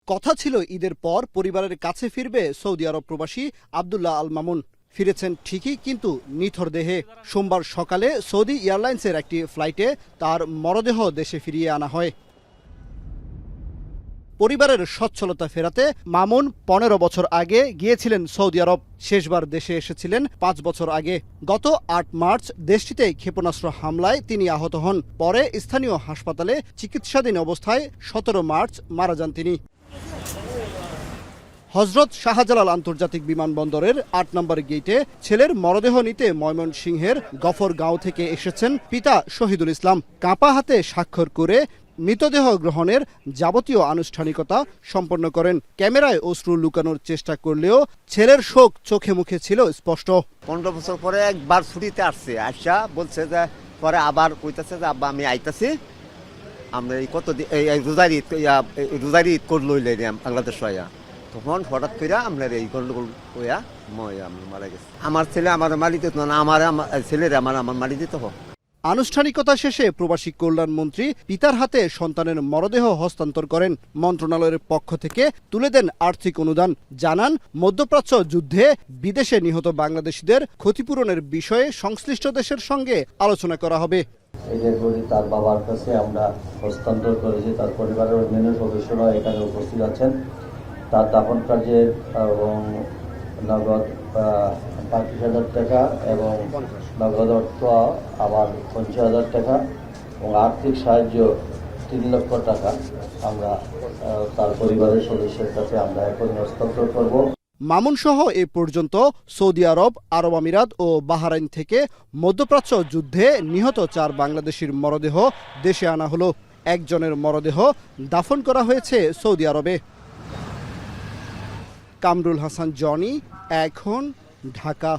কথা ছিল ঈদের পর পরিবারের কাছে ফিরবে সৌদি আরব প্রবাসী আব্দুল্লাহ আল মামুন। ফিরেছেন ঠিকই, কিন্তু নিথর দেহে। সোমবার সকালে সৌদি এয়ারলাইন্সের একটি ফ্লাইটে তার মরদেহ দেশে ফিরিয়ে আনা হয়। পরিবারের সচ্ছলতা ফেরাতে মামুন ১৫ বছর আগে গিয়েছিলেন সৌদি আরব। শেষবার দেশে এসেছিলেন ৫ বছর আগে। গত ৮ মার্চ দেশটিতে ক্ষেপণাস্ত্র হামলায় তিনি আহত হন। পরে স্থানীয় হাসপাতালে চিকিৎসাধীন অবস্থায় ১৭ মার্চ মারা যান তিনি। হজরত শাহজালাল আন্তর্জাতিক বিমানবন্দরের ৮ নম্বর গেটে ছেলের মরদেহ নিতে ময়মনসিংহের গফরগাঁও থেকে এসেছেন পিতা শহীদুল ইসলাম। কাঁপা হাতে স্বাক্ষর করে মৃতদেহ গ্রহণের যাবতীয় আনুষ্ঠানিকতা সম্পন্ন করেন। ক্যামেরায় অশ্রু লুকানোর চেষ্টা করলেও ছেলের শোক চোখে মুখে ছিল স্পষ্ট। 15 বছর পরে একবার ছুটিতে আসছে, আসা বলছে যে পরে আবার কইতাছে যে আব্বা আমি আইতাছি, আমরা এই কত রোজার ঈদ করলো বাংলাদেশ হইয়া, তখন হঠাৎ করে আমরা এই গন্ডগোল হইয়া আমি মারা গেছি। আমার ছেলে আমার মারি দিত না, আমার ছেলের আমার মারি দিত। আনুষ্ঠানিকতা শেষে প্রবাসী কল্যাণ মন্ত্রী পিতার হাতে সন্তানের মরদেহ হস্তান্তর করেন। মন্ত্রণালয়ের পক্ষ থেকে তুলে দেন আর্থিক অনুদান। জানান, মধ্যপ্রাচ্য যুদ্ধে বিদেশে নিহত বাংলাদেশিদের ক্ষতিপূরণের বিষয়ে সংশ্লিষ্ট দেশের সঙ্গে আলোচনা করা হবে। এই যে তার বাবার কাছে আমরা হস্তান্তর করেছি। তার পরিবারের অন্যান্য সদস্যরা এখানে উপস্থিত আছেন। তার দাফন কার্যের এবং নগদ 35,000 টাকা এবং নগদ অর্থ আবার 50,000 টাকা এবং আর্থিক সাহায্য 3 লক্ষ টাকা আমরা তার পরিবারের সদস্যের কাছে আমরা এখন হস্তান্তর করব। মামুন সহ এ পর্যন্ত সৌদি আরব, আরব আমিরাত ও বাহরাইন থেকে মধ্যপ্রাচ্য যুদ্ধে নিহত 4 বাংলাদেশির মরদেহ দেশে আনা হলো। একজনের মরদেহ দাফন করা হয়েছে সৌদি আরবে। কামরুল হাসান জনি, এখন, ঢাকা।